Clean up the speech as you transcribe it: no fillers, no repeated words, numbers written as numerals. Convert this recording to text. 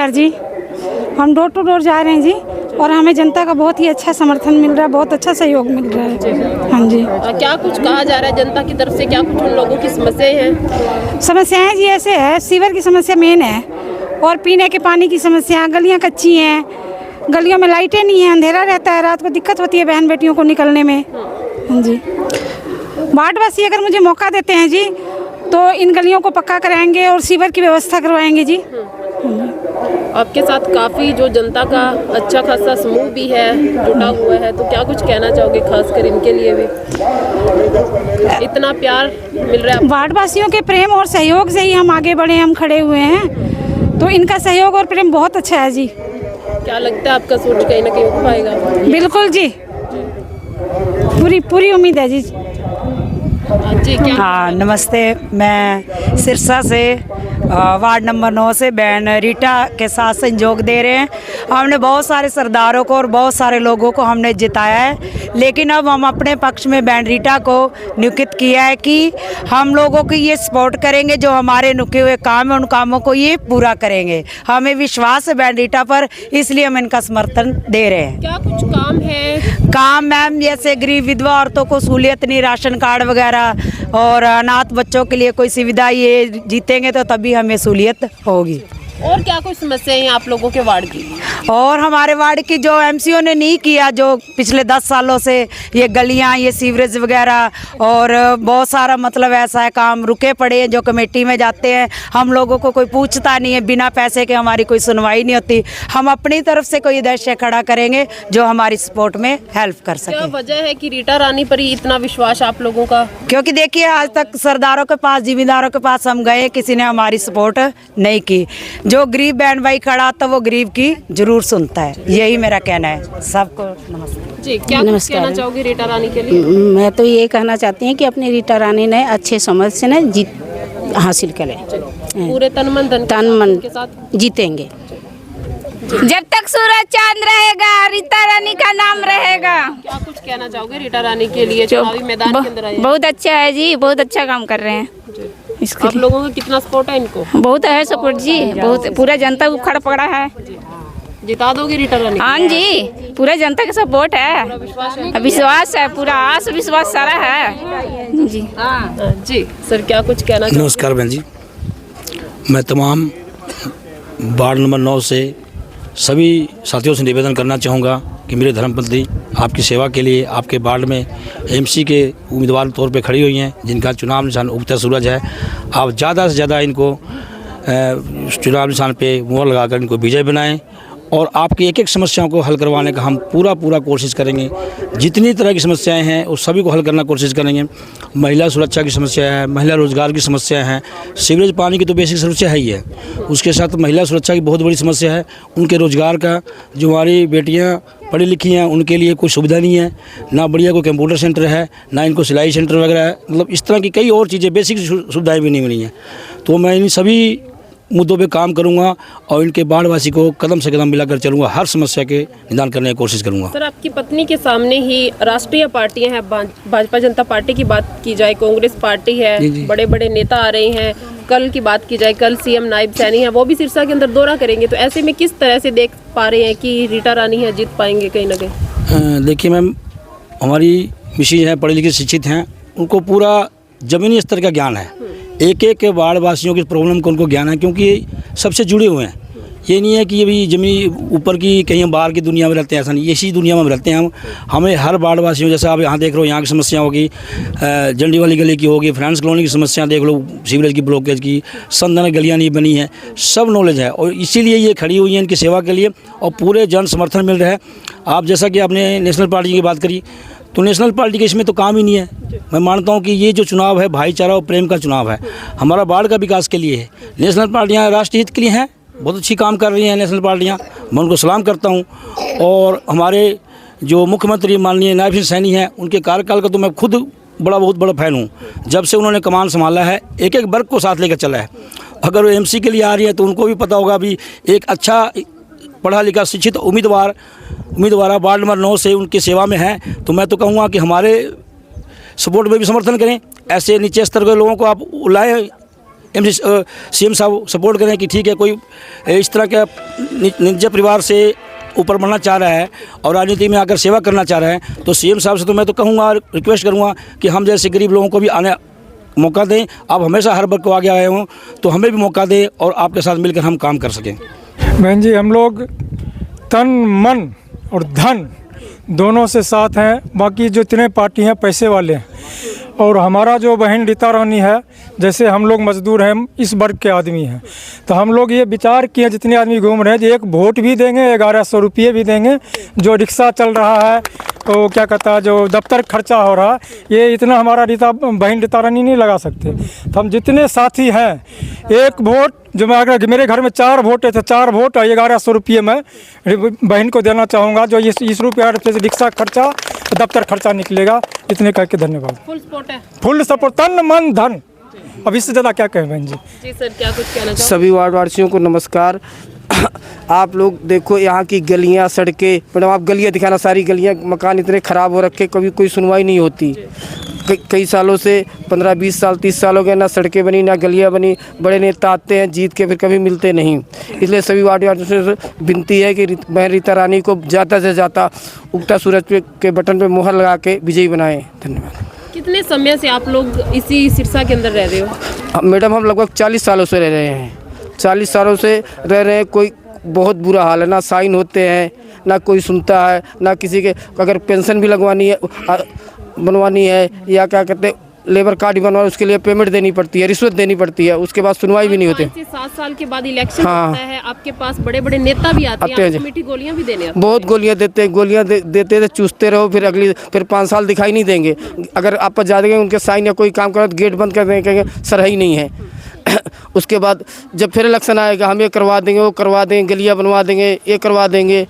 नमस्कार जी। हम door to door जा रहे हैं जी, और हमें जनता का बहुत ही अच्छा समर्थन मिल रहा है, बहुत अच्छा सहयोग मिल रहा है। हाँ जी। क्या कुछ कहा जा रहा है जनता की तरफ से, क्या कुछ उन लोगों की समस्याएं हैं? समस्याएं जी ऐसे है, सीवर की समस्या मेन है, और पीने के पानी की समस्या, गलियां कच्ची हैं, गलियों में लाइटें नहीं हैं, अंधेरा रहता है, रात को दिक्कत होती है बहन बेटियों को निकलने में। हाँ जी। वार्डवासी अगर मुझे मौका देते हैं जी तो इन गलियों को पक्का कराएंगे और सीवर की व्यवस्था करवाएंगे जी। आपके साथ काफ़ी जो जनता का अच्छा खासा समूह भी है, जुटा हुआ है, तो क्या कुछ कहना चाहोगे खासकर इनके लिए भी? इतना प्यार मिल रहा है। वार्डवासियों के प्रेम और सहयोग से ही हम आगे बढ़े, हम खड़े हुए हैं, तो इनका सहयोग और प्रेम बहुत अच्छा है जी। क्या लगता है आपका सोच कहीं ना कहीं उठ पाएगा? बिल्कुल जी, पूरी उम्मीद है जी। जी क्या? हाँ नमस्ते, मैं सिरसा से वार्ड नंबर 9 से बहन रीटा के साथ संयोग दे रहे हैं। हमने बहुत सारे सरदारों को और बहुत सारे लोगों को हमने जिताया है, लेकिन अब हम अपने पक्ष में बहन रीटा को नियुक्त किया है कि हम लोगों की ये सपोर्ट करेंगे, जो हमारे रुके हुए काम है उन कामों को ये पूरा करेंगे। हमें विश्वास है बहन रीटा पर, इसलिए हम इनका समर्थन दे रहे हैं। क्या कुछ काम है? काम मैम जैसे गरीब विधवा औरतों को सहूलियत नहीं, राशन कार्ड वगैरह, और अनाथ बच्चों के लिए कोई सुविधा, ये जीतेंगे तो तभी हमें सहूलियत होगी। और क्या कुछ समस्याएं हैं आप लोगों के वार्ड की? और हमारे वार्ड की जो एमसीओ ने नहीं किया, जो पिछले 10 सालों से ये गलियां, ये सीवरेज वगैरह, और बहुत सारा मतलब ऐसा है काम रुके पड़े हैं, जो कमेटी में जाते हैं हम लोगों को कोई पूछता नहीं है, बिना पैसे के हमारी कोई सुनवाई नहीं होती। हम अपनी तरफ से कोई दृश्य खड़ा करेंगे जो हमारी सपोर्ट में हेल्प कर सके। क्या वजह है कि रीटा रानी पर ही इतना विश्वास आप लोगों का? क्योंकि देखिए आज तक सरदारों के पास, जिम्मेदारों के पास हम गए, किसी ने हमारी सपोर्ट नहीं की। जो गरीब बहन भाई खड़ा तो वो गरीब की जरूर सुनता है, यही मेरा कहना है। सबको नमस्ते जी। क्या कुछ कहना चाहोगे रीटा रानी के लिए? मैं तो ये कहना चाहती हूँ कि अपनी रीटा रानी ने अच्छे समझ से ना जीत हासिल करें, पूरे तन मन के साथ जीतेंगे। जब तक सूरज चांद रहेगा रीटा रानी का नाम रहेगा। क्या कुछ कहना चाहोगे रीटा रानी के लिए? चुनावी मैदान के अंदर आए। बहुत अच्छा है जी, बहुत अच्छा काम कर रहे हैं। आप लोगों का कितना सपोर्ट है इनको? बहुत है सपोर्ट जी, बहुत, पूरा जनता को खड़ा पकड़ा है। जिता दोगे रीटा रानी? हाँ जी, पूरा जनता का सपोर्ट है, विश्वास है, पूरा आस विश्वास सारा है जी। जी सर, क्या कुछ कहना? नमस्कार बहन जी, मैं तमाम वार्ड नंबर 9 से सभी साथियों से निवेदन करना चाहूँगा कि मेरे धर्मपत्नी आपकी सेवा के लिए आपके वार्ड में एमसी के उम्मीदवार तौर पे खड़ी हुई हैं, जिनका चुनाव निशान उगता सूरज है। आप ज़्यादा से ज़्यादा इनको चुनाव निशान पे मोहर लगाकर इनको विजय बनाएं, और आपकी एक एक समस्याओं को हल करवाने का हम पूरा कोशिश करेंगे। जितनी तरह की समस्याएं हैं उस सभी को हल करना कोशिश करेंगे। महिला सुरक्षा की समस्या है, महिला रोजगार की समस्या है, सीवरेज पानी की तो बेसिक समस्या है ही है, उसके साथ महिला सुरक्षा की बहुत बड़ी समस्या है। उनके रोजगार का, जो हमारी बेटियां पढ़ी लिखी हैं उनके लिए कोई सुविधा नहीं है, ना बढ़िया कोई कंप्यूटर सेंटर है, ना इनको सिलाई सेंटर वगैरह है, मतलब इस तरह की कई और चीज़ें, बेसिक सुविधाएँ भी नहीं मिली हैं। तो मैं इन सभी मुद्दों पे काम करूंगा और इनके वार्डवासी को कदम से कदम मिलाकर चलूंगा, हर समस्या के निदान करने की कोशिश करूंगा। सर, आपकी पत्नी के सामने ही राष्ट्रीय पार्टियां हैं, भाजपा जनता पार्टी की बात की जाए, कांग्रेस पार्टी है, बड़े बड़े नेता आ रहे हैं, कल की बात की जाए कल सीएम नायब सैनी है, वो भी सिरसा के अंदर दौरा करेंगे, तो ऐसे में किस तरह से देख पा रहे हैं कि रीटा रानी है जीत पाएंगे कहीं ना कहीं? देखिए मैम, हमारी मिसेज हैं, पढ़े लिखे शिक्षित हैं, उनको पूरा ज़मीनी स्तर का ज्ञान है, एक एक वार्डवासियों की प्रॉब्लम को उनको ज्ञान है, क्योंकि सबसे जुड़े हुए हैं। ये नहीं है कि ये भी ज़मीन ऊपर की कहीं बाहर की दुनिया में रहते हैं, ऐसा नहीं, इसी दुनिया में रहते हैं हम। हमें हर वार्डवासियों, जैसे आप यहाँ देख रहे हो, यहाँ की समस्या होगी, जंडी वाली गली की होगी, फ्रांस कॉलोनी की समस्या देख लो, सीवरेज की ब्लॉकेज की, संदन गलियाँ नहीं बनी है, सब नॉलेज है, और इसीलिए ये खड़ी हुई है इनकी सेवा के लिए, और पूरे जन समर्थन मिल रहा है। आप जैसा कि आपने नेशनल पार्टी की बात करी, तो नेशनल पार्टी के इसमें तो काम ही नहीं है। मैं मानता हूं कि ये जो चुनाव है भाईचारा और प्रेम का चुनाव है, हमारा वार्ड का विकास के लिए है। नेशनल पार्टियां राष्ट्रीय हित के लिए हैं, बहुत अच्छी काम कर रही हैं नेशनल पार्टियां, मैं उनको सलाम करता हूं। और हमारे जो मुख्यमंत्री माननीय नायब सिंह सैनी हैं, उनके कार्यकाल का तो मैं खुद बहुत बड़ा फैन हूँ। जब से उन्होंने कमान संभाला है, एक एक वर्ग को साथ लेकर चला है। अगर वो एमसी के लिए आ रही है तो उनको भी पता होगा भी एक अच्छा पढ़ा लिखा शिक्षित उम्मीदवार वार्ड नंबर 9 से उनकी सेवा में हैं, तो मैं तो कहूँगा कि हमारे सपोर्ट में भी समर्थन करें। ऐसे नीचे स्तर के लोगों को आप लाएँ सीएम साहब सपोर्ट करें कि ठीक है, कोई इस तरह का निजी परिवार से ऊपर बढ़ना चाह रहा है और राजनीति में आकर सेवा करना चाह रहा है, तो सीएम साहब से तो मैं तो कहूँगा, रिक्वेस्ट करूँगा कि हम जैसे गरीब लोगों को भी आने मौका दें। आप हमेशा हर वर्ग को आगे आए हों, तो हमें भी मौका दें और आपके साथ मिलकर हम काम कर सकें। बहन जी, हम लोग तन मन और धन दोनों से साथ हैं। बाकी जो इतने पार्टी हैं पैसे वाले हैं, और हमारा जो बहन रीता रानी है, जैसे हम लोग मजदूर हैं, इस वर्ग के आदमी हैं, तो हम लोग ये विचार किए, जितने आदमी घूम रहे हैं, जो एक वोट भी देंगे, 1100 रुपये भी देंगे। जो रिक्शा चल रहा है, तो क्या कहता है, जो दफ्तर खर्चा हो रहा है, ये इतना हमारा बहन रीता रानी नहीं लगा सकते। तो हम जितने साथी हैं, एक वोट, जो मैं अगर मेरे घर में 4 वोट है, तो 4 वोट 1100 रुपये मैं बहन को देना चाहूँगा। जो इस रुपये से रिक्शा खर्चा, दफ्तर खर्चा निकलेगा। इतने करके धन्यवाद। फुल सपोर्ट है, फुल सपोर्ट, तन मन धन। अब इससे ज़्यादा क्या कहें बहन जी। जी सर, क्या कुछ कहना चाहोगे? सभी वार्डवासियों को नमस्कार। आप लोग देखो यहाँ की गलियाँ, सड़कें, मैडम आप गलियाँ दिखाना, सारी गलियाँ, मकान इतने ख़राब हो रखे, कभी कोई सुनवाई नहीं होती। कई सालों से 15-20 साल 30 साल हो गए, ना सड़कें बनी ना गलियाँ बनी। बड़े नेता आते हैं जीत के, फिर कभी मिलते नहीं। इसलिए सभी वार्डवासियों से विनती है कि बहन रीता रानी को ज़्यादा से ज़्यादा उगता सूरज के बटन पर मुहर लगा के विजयी बनाएं। धन्यवाद। कितने समय से आप लोग इसी सिरसा के अंदर रह रहे हो? मैडम हम लगभग 40 सालों से रह रहे हैं। 40 सालों से रह रहे हैं। कोई बहुत बुरा हाल है, ना साइन होते हैं, ना कोई सुनता है, ना किसी के अगर पेंशन भी लगवानी है, बनवानी है, या क्या कहते हैं लेबर कार्ड ही बनवाना, उसके लिए पेमेंट देनी पड़ती है, रिश्वत देनी पड़ती है, उसके बाद सुनवाई भी नहीं होती। 5 से 7 साल के बाद इलेक्शन होता है, आपके पास बड़े बड़े नेता भी आते हैं, मीठी गोलियां भी देने आते हैं। बहुत गोलियां देते हैं, गोलियां देते थे, चूसते रहो, फिर 5 साल दिखाई नहीं देंगे। अगर आप जा देंगे उनके साइन या कोई काम करो तो गेट बंद कर देंगे, कहेंगे सर ही नहीं है। उसके बाद जब फिर इलेक्शन आएगा, हम ये करवा देंगे, वो करवा देंगे, गलियाँ बनवा देंगे, ये करवा देंगे।